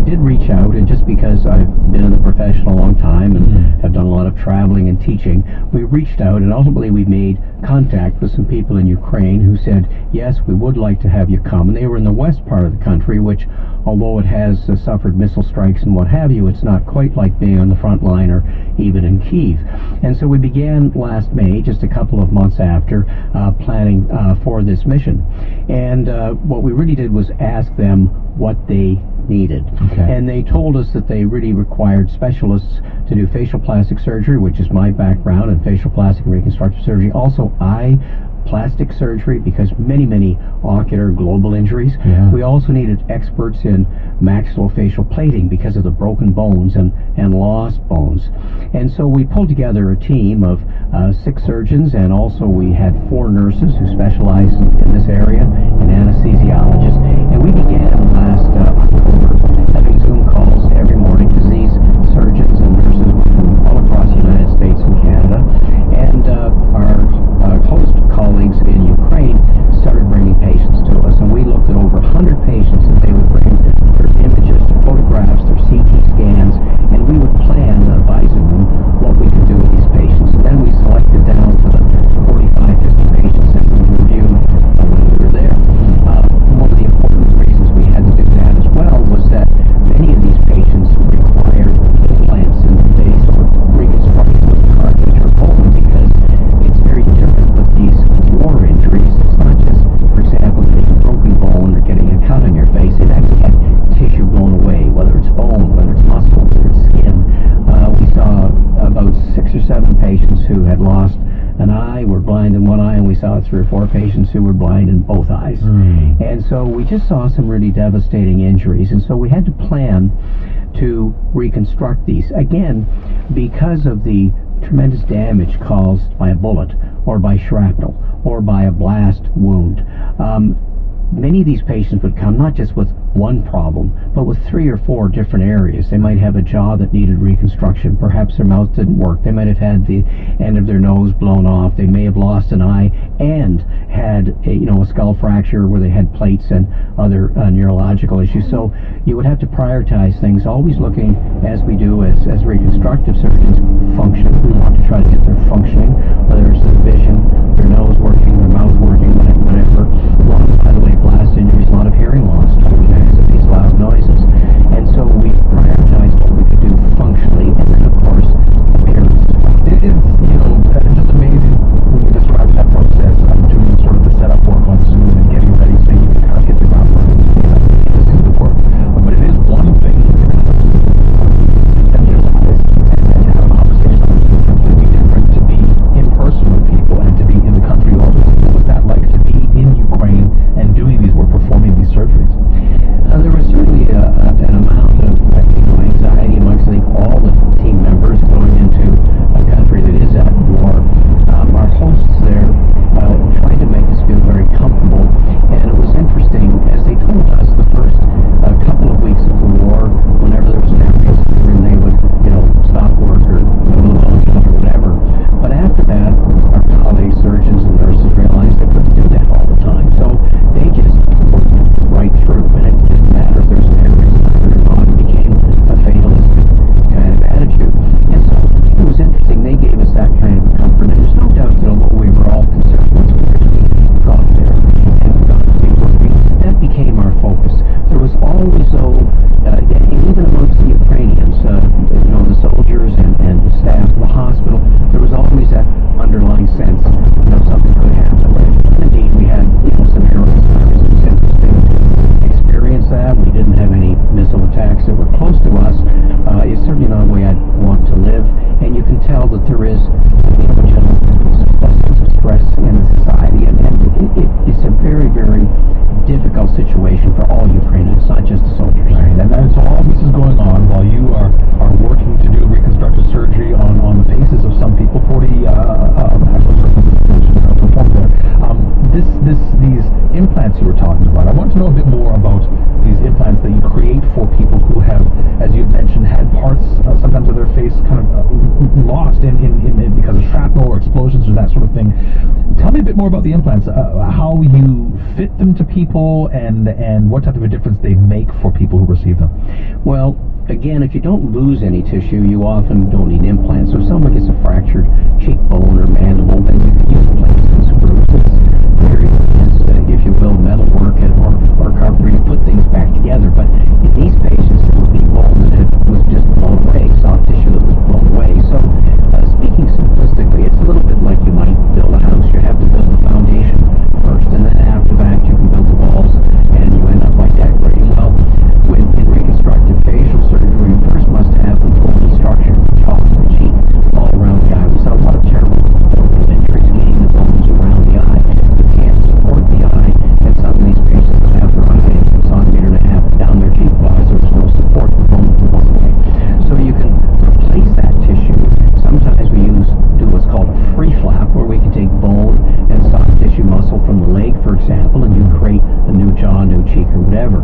did reach out, and just because I've been in the profession a long time and have done a lot of traveling and teaching, we reached out, and ultimately we made contact with some people in Ukraine who said, yes, we would like to have you come. And they were in the west part of the country, which, although it has suffered missile strikes and what have you, it's not quite like being on the front line or even in Kyiv. And so we began last May, just a couple of months after, planning for this mission. And what we really did was ask them what they needed. And they told us that they really required specialists to do facial plastic surgery, which is my background, and facial plastic and reconstructive surgery. Also eye plastic surgery, because many ocular global injuries. We also needed experts in maxillofacial plating because of the broken bones and lost bones. And so we pulled together a team of 6 surgeons, and also we had 4 nurses who specialize in this area, and anesthesiologists. And we began last October having Zoom calls every morning, because these surgeons and nurses were from all across the United States and Canada. And our host colleagues in Ukraine started bringing patients to us, and we looked at over 100 patients that they would bring their images, their photographs, their CT scans, and we would plan by Zoom what we could do with these patients. And then we selected down to the 45, 50 patients that we reviewed when we were there. One of the important reasons we had to do that as well was that many of these patients required implants in the face or reconstruction of cartilage or bone, because it's very different with these war injuries. It's not just, for example, getting a broken bone or getting a cut on your face. It actually had tissue blown away, whether it's bone, whether it's muscle, whether it's skin. We saw about 6 or 7 patients who had lost an eye, were blind in one eye, and we saw 3 or 4 patients who were blind in both eyes. And so we just saw some really devastating injuries, and so we had to plan to reconstruct these. Again, because of the tremendous damage caused by a bullet or by shrapnel or by a blast wound. Many of these patients would come not just with one problem, but with 3 or 4 different areas. They might have a jaw that needed reconstruction. Perhaps their mouth didn't work. They might have had the end of their nose blown off. They may have lost an eye and had a skull fracture where they had plates and other neurological issues. So you would have to prioritize things, always looking, as we do as reconstructive surgeons, function. We want to try to get their functioning, whether it's their vision, their nose working, their mouth working, whatever. A lot of, by the way, blast injuries, a lot of hearing loss because of these loud noises. And so we prioritized what we could do functionally, and then of course appearance. It is, just amazing when you describe that process of doing sort of the setup work on Zoom and getting ready so you can kind of hit the ground running. Just do the work. But it is one thing to kind of conceptualize and have a conversation about it. It's completely different to be in person with people and to be in the country all the time. What was that like to be in Ukraine and doing these work, performing these surgeries? There was certainly an amount of anxiety amongst, I think, all the team members going into a country that is at war. Our hosts there tried to make us feel very comfortable, and it was interesting, as they told us the first couple of weeks of the war, whenever there was an ambulance, they would, stop work or move on or whatever. But after that, our colleagues, surgeons and nurses, realized they couldn't do that all the time. So they just worked right through, and it didn't matter if there was an ambulance or not. It became a fatalistic kind of attitude. And so it was interesting. They gave us that kind of comfort. And there's no doubt that although we were all concerned once we actually got there and got to be working, that became our focus. There was always, though, even amongst the Ukrainians, the soldiers and the staff of the hospital, there was always that underlying sense, something could happen. And indeed, we had, some airlines. It was interesting to experience that. We didn't have any missile attacks that were close to us. It's certainly not a way I'd want to live. And you can tell that there is a general sense of stress in the society. And it's a very, very difficult situation for all Ukrainians, not just the soldiers. Right. And so all this is going on while you are working to do reconstructive surgery on the faces of some people, 40 performed there. These implants you were talking about, I want to know a bit more about these implants that you create for people who have, as you mentioned, had parts sometimes of their face kind of lost in because of shrapnel or explosions or that sort of thing. Tell me a bit more about the implants, how you fit them to people, and what type of a difference they make for people who receive them. Well, again, if you don't lose any tissue, you often don't need implants. So if someone gets a fractured cheekbone or mandible, then you can use plates and screws. It's very if you will, metal work or carpentry to put things back together. But in these patients, it would be bone that was just blown away, soft tissue that was blown away. So speaking simplistically, it's a little bit like you might build a house. You have to build the foundation first, and then after that you can build the walls, and you end up by decorating. Well, when in reconstructive facial surgery, you first must have the bony structure, the jaw, the cheek, all around the eye. We saw a lot of terrible injuries getting the bones around the eye. You can't support the eye, and some of these patients will have their eye a centimeter and a half down their cheek box. There's no support, the bone will walk away. So you can replace that tissue. Sometimes we do what's called a free flap, where we can take bone and soft tissue muscle from the leg, for example, and you create a new jaw, new cheek, or whatever.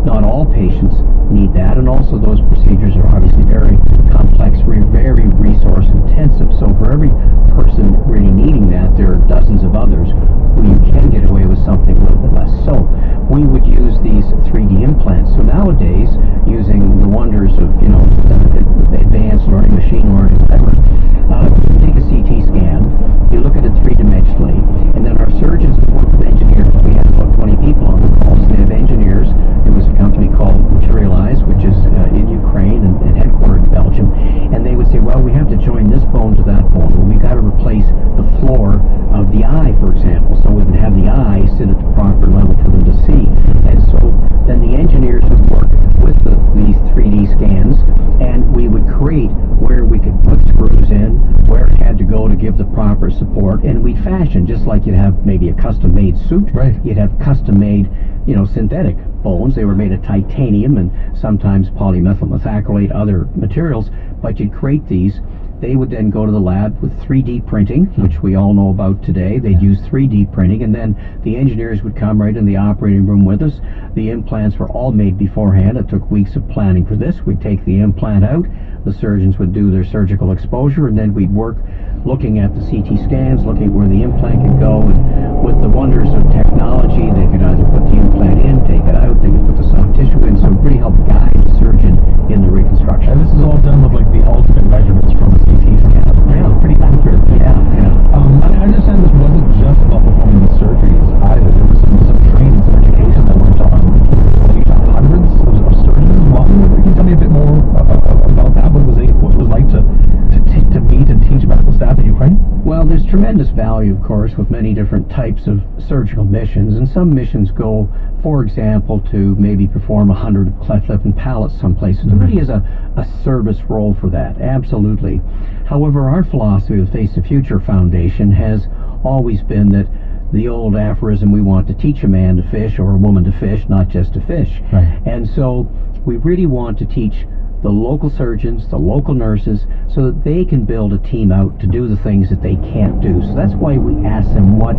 Not all patients need that, and also those procedures are obviously very complex, very resource intensive. So for every person really needing that, there are dozens of others who you can get away with something a little bit less. So we would use these 3D implants. So nowadays, using the wonders of advanced learning, machine learning, whatever, you take a CT scan, you look at it three-dimensionally, and then our surgeons work with engineers. We had about 20 people on the calls. They have engineers. It was a company called Materialize, which is in Ukraine and headquartered in Belgium, and they would say, well, we have to join this bone to that bone. Well, we've got to replace the floor of the eye, for example, so we would have the eye sit at the proper level for them to see. And so then the engineers would work with these 3D scans, and we would create where we could put screws in, where it had to go to give the proper support, and we'd fashion, just like you'd have maybe a custom-made suit. Right. You'd have custom-made, synthetic bones. They were made of titanium and sometimes polymethyl methacrylate, other materials, but you'd create these. They would then go to the lab with 3D printing, which we all know about today. They'd use 3D printing, and then the engineers would come right in the operating room with us. The implants were all made beforehand. It took weeks of planning for this. We'd take the implant out. The surgeons would do their surgical exposure, and then we'd work looking at the CT scans, looking where the implant could go, and with the wonders of technology, they could either put the implant in, take it out, they could put the soft tissue in, so it really helped guide the surgeon in the reconstruction. And this is all done with like the ultimate measurements from the CT scan. Yeah. Pretty accurate. Yeah. I understand this wasn't just about performing the surgeries either. There was some training, some education that went on. You got hundreds of surgeons. Well, can you tell me a bit more about that? What it was like to meet and teach medical staff in Ukraine? Well, there's tremendous value, of course, with many different types of surgical missions, and some missions go, for example, to maybe perform 100 cleft lip and palate some places. There really is a service role for that, absolutely. However, our philosophy with Face the Future Foundation has always been that the old aphorism, we want to teach a man to fish or a woman to fish, not just to fish. Right. And so we really want to teach the local surgeons, the local nurses, so that they can build a team out to do the things that they can't do. So that's why we asked them, what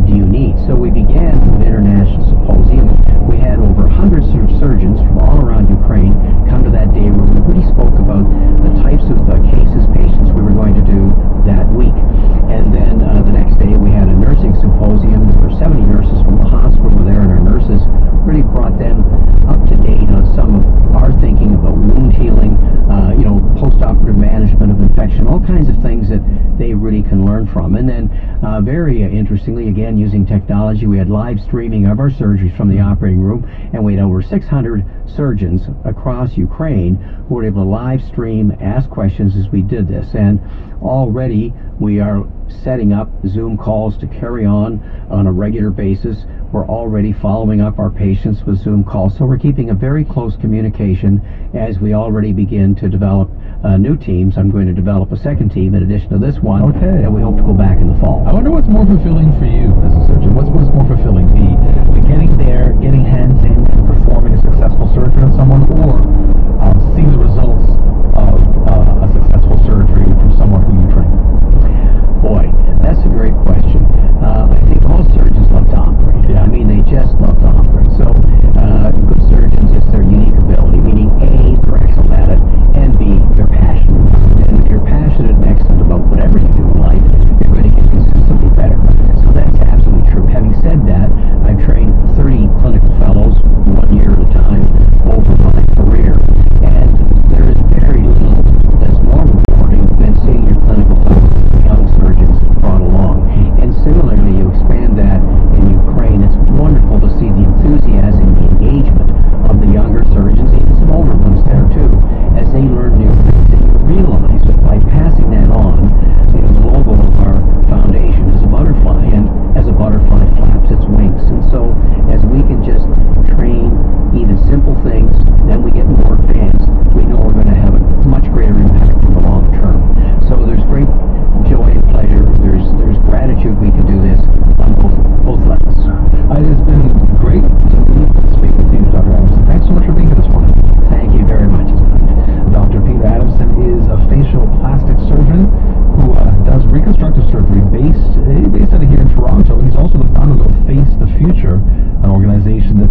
do you need? So we began with an international symposium. We had over 100 surgeons from all around Ukraine come to that day, where we really spoke about the types of cases, patients we were going to do that week. And then the next day we had a nursing symposium. There were 70 nurses from the hospital were there, and our nurses really brought them up to date on some of our thinking about wound healing, post-operative management of infection, all kinds of things that they really can learn from. And then very interestingly, again, using technology, we had live streaming of our surgeries from the operating room, and we had over 600 surgeons across Ukraine who were able to live stream, ask questions as we did this. And already we are setting up Zoom calls to carry on a regular basis. We're already following up our patients with Zoom calls, so we're keeping a very close communication as we already begin to develop new teams. I'm going to develop a second team in addition to this one, okay, and we hope to go back in the fall. I wonder what's more fulfilling for you as a surgeon. What's more fulfilling, the getting there, getting hands in, and performing a successful surgery on someone, or seeing the results of a successful surgery from someone who you trained? Boy, that's a great question. I think all surgeons love to operate. Yeah. I mean, they just love to operate. So, good surgeons, it's their unique ability, meaning A, they're excellent at it, and B, they're passionate. And if you're passionate and excellent about whatever you do in life, you're going to get consistently better. So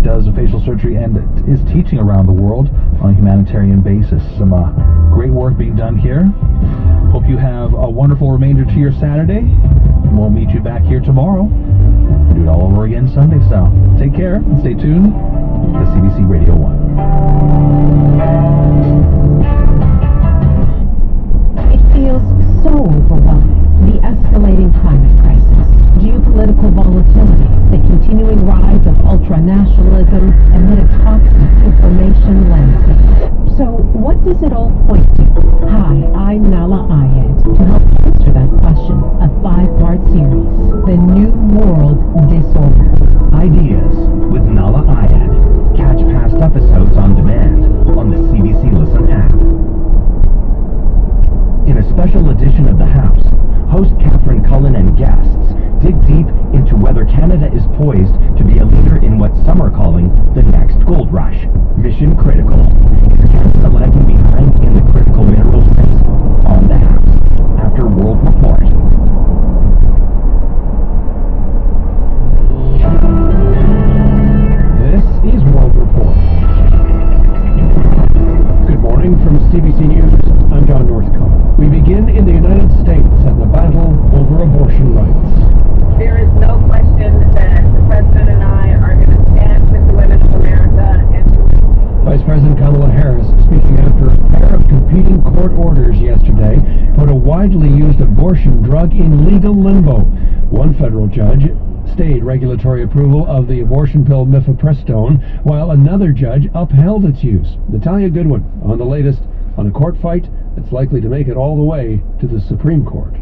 does facial surgery and is teaching around the world on a humanitarian basis. Some great work being done here. Hope you have a wonderful remainder to your Saturday. We'll meet you back here tomorrow. Do it all over again Sunday style. Take care and stay tuned to CBC Radio 1. It feels so overwhelming. The escalating climate crisis, geopolitical volatility, the continuing rise of ultranationalism, and then a toxic information landscape. So what does it all point to? Hi, I'm Nala Ayed. To help answer that question, a 5-part series, The New World Disorder. Ideas with Nala Ayed. Catch past episodes on demand on the CBC Listen app. In a special edition of The House, host Catherine Cullen and guests dig deep into whether Canada is poised to be a leader in what some are calling the next gold rush. Mission Critical. Is Canada lagging behind in the critical minerals race? On The House, after World Report. This is World Report. Good morning from CBC News. I'm John Northcott. We begin in the United States and the battle over abortion rights. There is no question that the President and I are going to stand with the women of America and Vice President Kamala Harris, speaking after a pair of competing court orders yesterday, put a widely used abortion drug in legal limbo. One federal judge stayed regulatory approval of the abortion pill mifepristone, while another judge upheld its use. Natalia Goodwin on the latest on a court fight that's likely to make it all the way to the Supreme Court.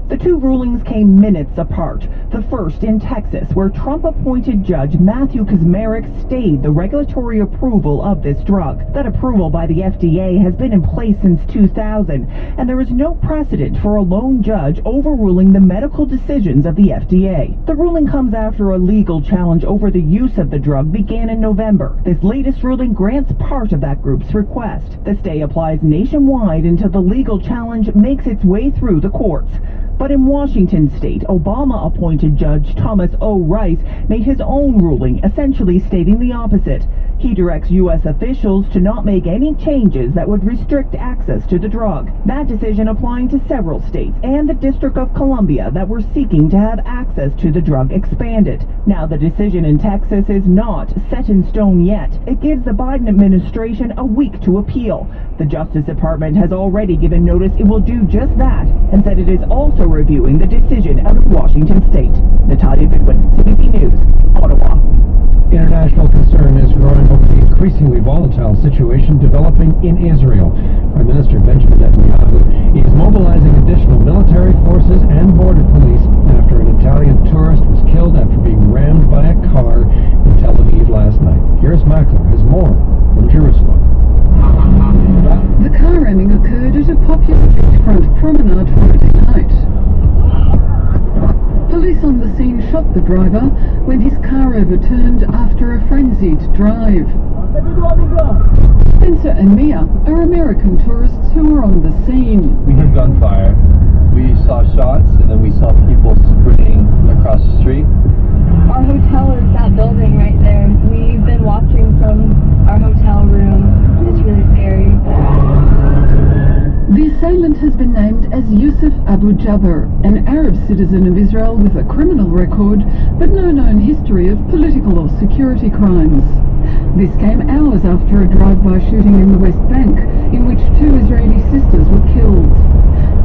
The two rulings came minutes apart. The first in Texas, where Trump-appointed Judge Matthew Kacsmaryk stayed the regulatory approval of this drug. That approval by the FDA has been in place since 2000, and there is no precedent for a lone judge overruling the medical decisions of the FDA. The ruling comes after a legal challenge over the use of the drug began in November. This latest ruling grants part of that group's request. The stay applies nationwide until the legal challenge makes its way through the courts. But in Washington state, Obama-appointed Judge Thomas O. Rice made his own ruling, essentially stating the opposite. He directs U.S. officials to not make any changes that would restrict access to the drug. That decision applying to several states and the District of Columbia that were seeking to have access to the drug expanded. Now the decision in Texas is not set in stone yet. It gives the Biden administration a week to appeal. The Justice Department has already given notice it will do just that, and said it is also reviewing the decision out of Washington state. Natalia Goodwin, CBC News, Ottawa. International concern is growing over the increasingly volatile situation developing in Israel. Prime Minister Benjamin Netanyahu is mobilizing additional military forces and border police after an Italian tourist was killed after being rammed by a car in Tel Aviv last night. Iris Mackler has more from Jerusalem. The car ramming occurred at a popular beachfront promenade Friday night. Police on the scene shot the driver when his car overturned after a frenzied drive. Spencer and Mia are American tourists who were on the scene. We heard gunfire, we saw shots, and then we saw people sprinting across the street. Our hotel is that building right there. We've been watching from our hotel room. It's really scary. The assailant has been named as Yusuf Abu Jaber, an Arab citizen of Israel with a criminal record, but no known history of political or security crimes. This came hours after a drive-by shooting in the West Bank, in which 2 Israeli sisters were killed.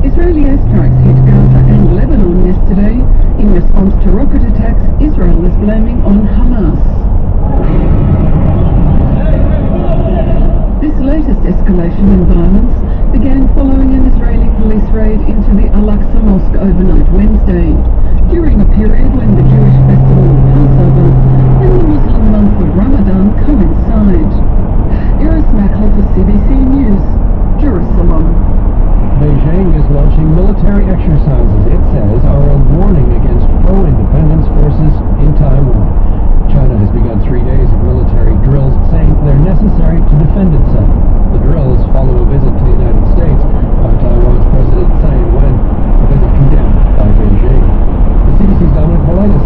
Israeli airstrikes hit Gaza and Lebanon yesterday. In response to rocket attacks, Israel is blaming on Hamas. This latest escalation in violence began following an Israeli police raid into the Al-Aqsa Mosque overnight Wednesday, during a period when the Jewish festival of Passover and the Muslim month of Ramadan coincide. Iris Mackler for CBC News, Jerusalem. Beijing is launching military exercises it says are a warning against pro-independence forces in Taiwan. China has begun 3 days of military drills, saying they're necessary to defend itself. The drills follow a visit to the United States by Taiwan's President Tsai Ing-wen, a visit condemned by Beijing. The CBC's Dominic Politis.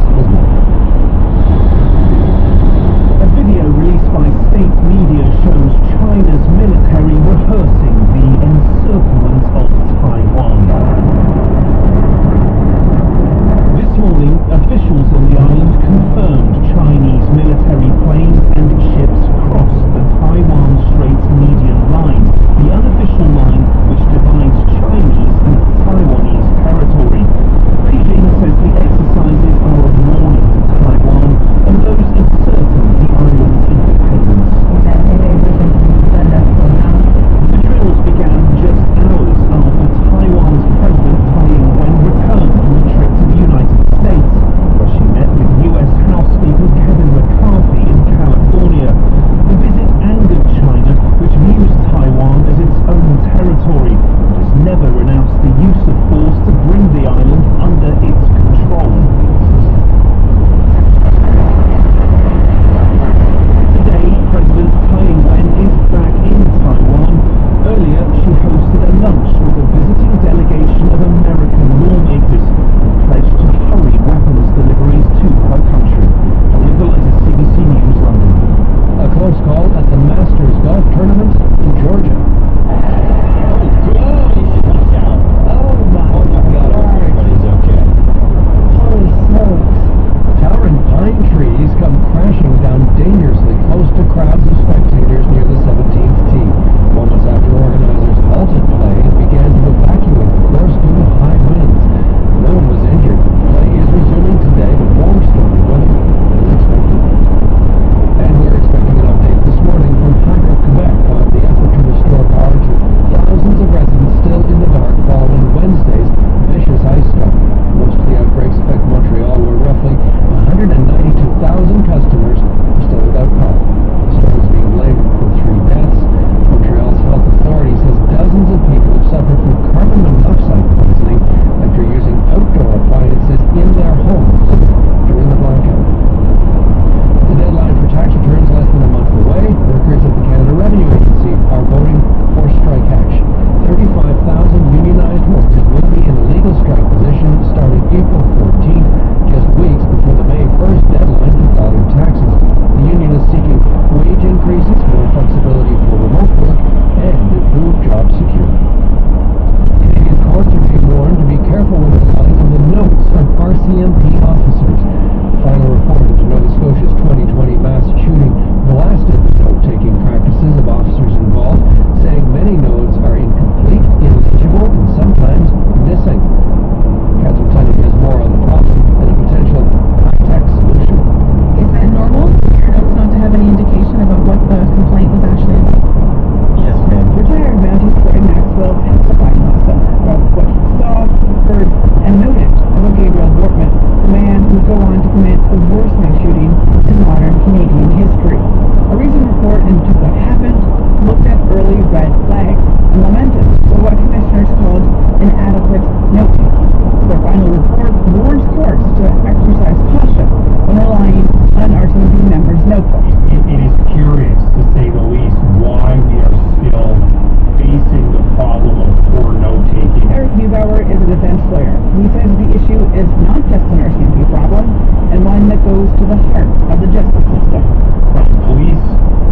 goes to the heart of the justice system. From police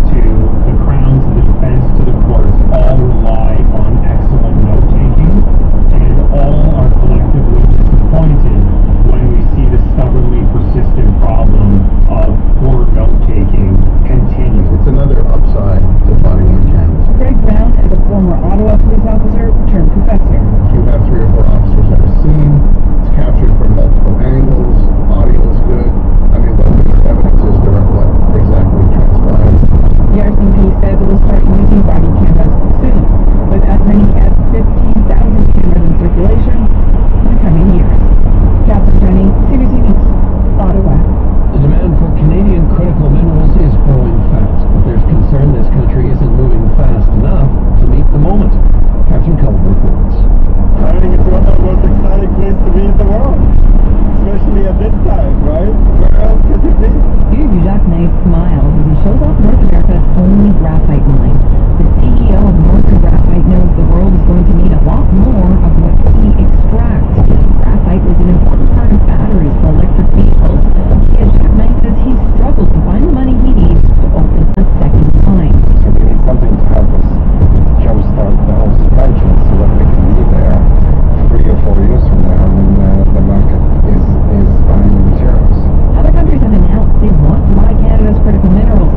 to the Crown to the defense to the courts, all rely on excellent note-taking, and all are collectively disappointed when we see the stubbornly persistent problem of poor note-taking continue. It's another upside to fighting in Canada. Greg Brown is a former Ottawa police officer turned professor. You have 3 or 4 officers at a scene. It's captured from multiple angles. Audio is good. I mean, what evidence is there of what exactly transpired? The RCMP says it will start using body cameras soon, with as many as 15,000 cameras in circulation in the coming years. Catherine Jenny, CBC News, Ottawa. The demand for Canadian critical minerals is growing fast, but there's concern this country isn't moving fast enough to meet the moment. Captain Cullen reports. I think it's one of the most exciting places to be in the world, especially at this time, right? Where else could it be? Hugues Jacquemet smiles as he shows off North America's only graphite mine. The CEO of Northern Graphite knows the world is going to need a lot more of what he extracts. Graphite is an important part of batteries for electric vehicles. Hugues Jacquemet says he's struggled to find the money he needs to open a second mine. So we need something to help us jumpstart the whole supply chain so that we can be there 3 or 4 years from now when the market is buying the materials. Other countries have announced they want to buy Canada's critical minerals.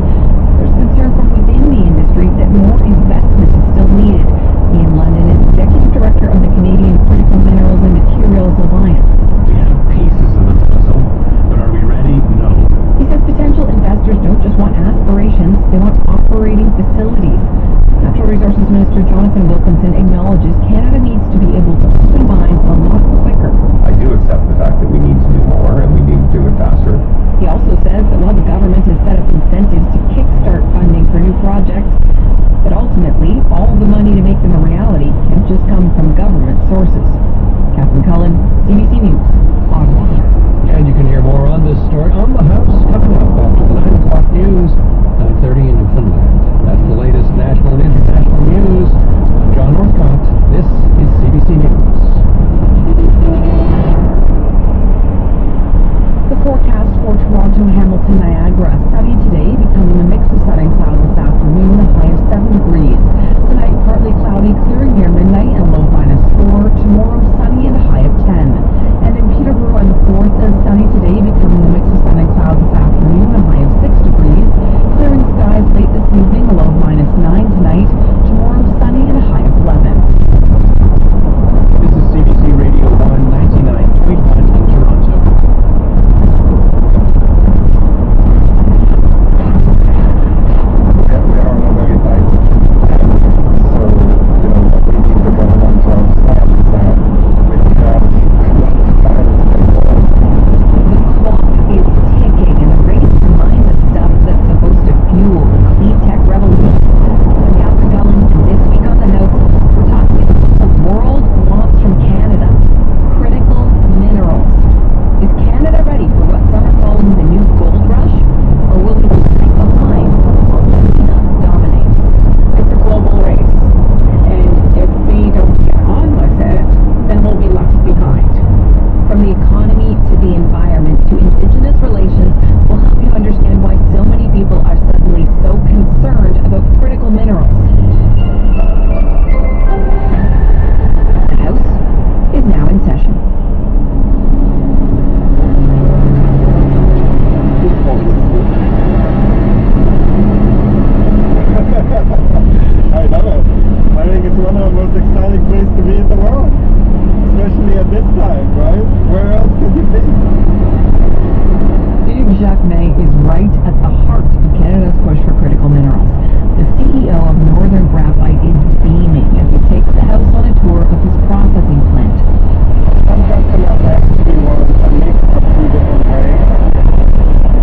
There's concern from within the industry that more investment is still needed. Ian London is Executive Director of the Canadian Critical Minerals and Materials Alliance. We have pieces of the puzzle, but are we ready? No. He says potential investors don't just want aspirations, they want operating facilities. Natural Resources Minister Jonathan Wilkinson acknowledges Canada needs to be able to open mines a lot quicker. I do accept the fact that we need to do more and we need to do it faster. He also says that while the government has set up incentives to kickstart funding for new projects, that ultimately all the money to make them a reality can't just come from government sources. Catherine Cullen, CBC News, Ottawa. And you can hear more on this story on the House coming up after the 9 o'clock news, 9:30 in Newfoundland. That's the latest national and international news. I'm John Northcott. This is CBC News. The forecast for Toronto, Hamilton, Niagara. Sunny today, becoming a mix of sun and cloud this afternoon, a high of 7 degrees. Tonight, partly cloudy, clearing near midnight and low -4. Tomorrow, sunny and a high of 10. And in Peterborough and Forth, sunny today, becoming a mix of sun and cloud this afternoon, a high of 6 degrees. Clearing skies late this evening, a low of -9 tonight. Tomorrow, sunny and a high of 11. This is CBC Radio 199.1 in Toronto. We are on a very tight so what we need the government to understand is that we don't have a lot of time to take forward. The clock is ticking, and the race to mine the stuff that's supposed to fuel the clean tech revolution. I'm Catherine Cullen, and this week on the House, we're talking about what the world wants from Canada: critical minerals. Is Canada ready for what some are calling the new gold rush, or will we lag behind while China dominates? It's a global race, and if we don't get on with it, then we'll be left behind. From the economy to the environment to Indigenous relations, we'll help you understand why so many people are suddenly so concerned about critical minerals. The House is now in session. I love it. I think it's one of the most exciting places to be in the world, especially at this time, right? Where else could you be? Hugues Jacquemet is right at the heart of Canada's push for critical minerals. The CEO of Northern Graphite is beaming as he takes the House on a tour of his processing plant. Some customers actually want a mix of 2 different ways.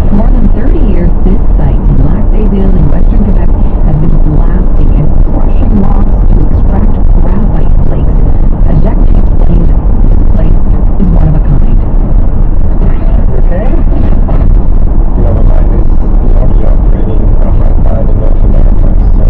For more than 30 years, this site in Lac-des-Îles in western Quebec has been blasting and crushing rocks to extract graphite flakes. As Jacquemet explained, this place is one of a kind. Okay? You know, the mine is largely operating graphite mine in North America, so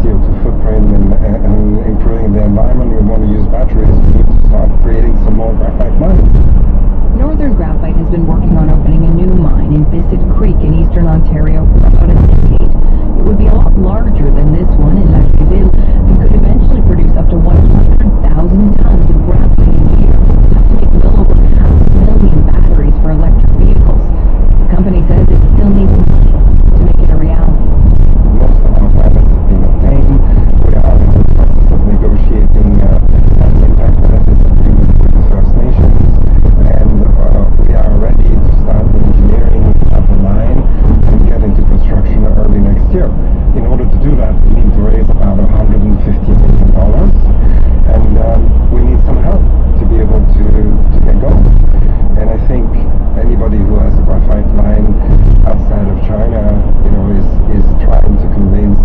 CO2 footprint and improving the environment. We want to use batteries. We need to start creating some more graphite mines. Northern Graphite has been working on opening a new mine in Bissett Creek in eastern Ontario for about a decade. It would be a lot larger than this one in La Cuisille and could eventually produce up to 100,000 tons of graphite a year, enough to make well over 500,000 batteries for electric vehicles. The company says it still needs money to make it a reality. Most of our permits have been obtained. We are in the process of negotiating an impact benefits agreement with the First Nations, and we are ready to start the engineering of the mine and get into construction early next year. In order to do that, we need to raise about $150 million, and we need some help to be able to get going. And I think anybody who has a graphite mine outside of China, is trying to convince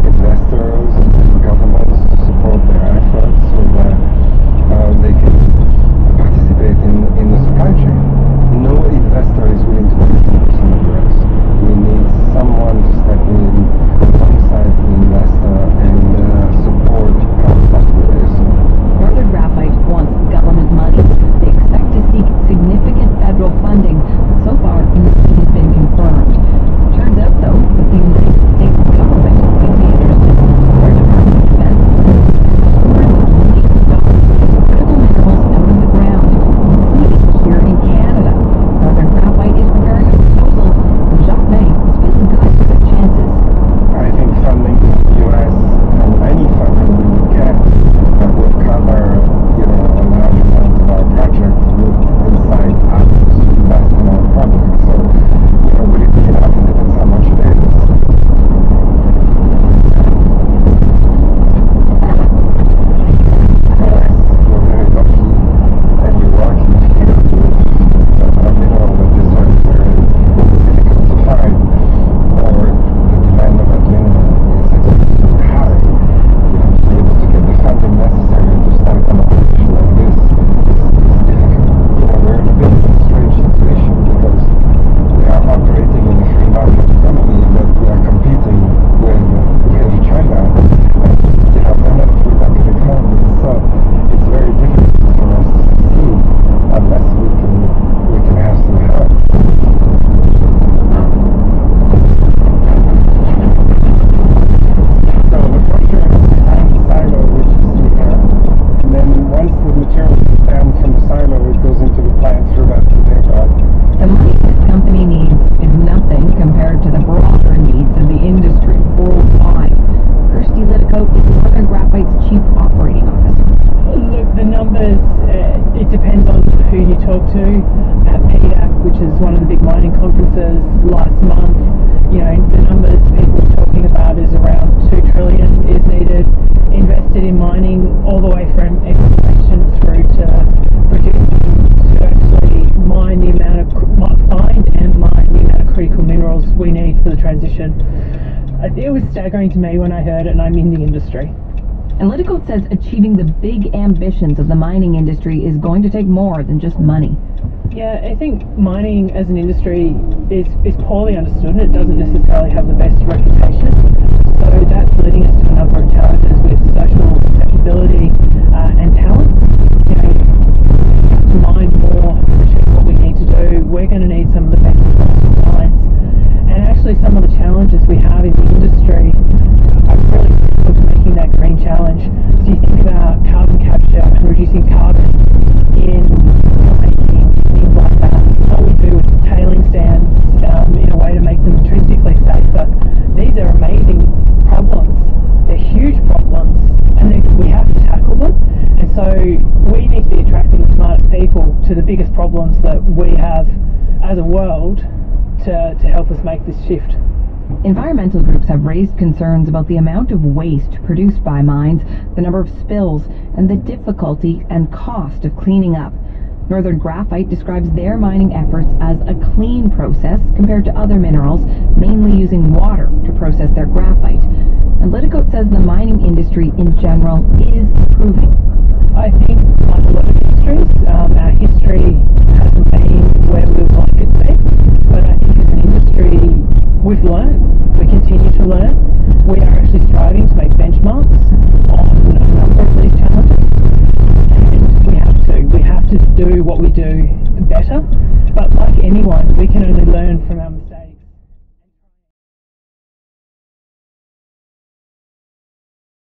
investors and governments to support their efforts so that they can participate in the supply chain. No investor is willing to pay 10% of the risk. We need someone to step in alongside the investor and support how possible it is. Northern Graphite wants government money. They expect to seek significant federal funding, but so far nothing has been confirmed. Turns out, though, that the United States government might be interested. Our Department of Defense $100 million critical minerals out of the ground, including here in Canada. Northern Graphite is preparing a proposal, and Jacques May is feeling good with his chances. I think funding from the U.S. and any funding we would get that would cover, a large amount of our project would incite us to invest in our project. So, would it be enough? It depends how much it is. You're very lucky and you work in a field with a mineral that is very, very difficult to find, or the demand of that mineral is extremely high. To be able to get the funding necessary to start an operation like this is difficult. We're in a bit of a strange situation because we are operating in a free market economy, but we are competing with China, and they're not a free market economy, so it's very difficult for us to succeed unless we can have some help. So the crusher is behind the silo, which you see here, and then once the material is down from the silo, it goes into the plant through that conveyor belt. The money this company needs is nothing compared to the broader needs of the industry worldwide. Kirsty Litticoat is Northern Graphite's Chief Operating Officer. Look, the numbers, it depends on who you talk to. At PDAC, which is one of the big mining conferences last month, the numbers people are talking about is around $2 trillion is needed, invested in mining, all the way from exploration through to producing, to actually mine the amount of, find and mine the amount of critical minerals we need for the transition. It was staggering to me when I heard it, and I'm in the industry. And Litticoat says achieving the big ambitions of the mining industry is going to take more than just money. Yeah, I think mining as an industry is poorly understood, and it doesn't necessarily have the best reputation. So that's leading us to a number of challenges with social acceptability and talent. To mine more, which is what we need to do. We're going to need some of the best mines. And actually some of the challenges we have in the industry are really critical to making that green challenge. So you think about carbon capture and reducing carbon in making things like that. What we do with tailing stands in a way to make them intrinsically safer. These are amazing problems. They're huge problems, and we have to tackle them. And so we need to be attracting the smartest people to the biggest problems that we have as a world to help us make this shift. Environmental groups have raised concerns about the amount of waste produced by mines, the number of spills, and the difficulty and cost of cleaning up. Northern Graphite describes their mining efforts as a clean process compared to other minerals, mainly using water to process their graphite. And Litticoat says the mining industry in general is improving. I think, like a lot of industries, our history hasn't been where we would like it to be, but I think as an industry we've learned, we continue to learn. We are actually striving to make do what we do better. But like anyone, we can only learn from our mistakes.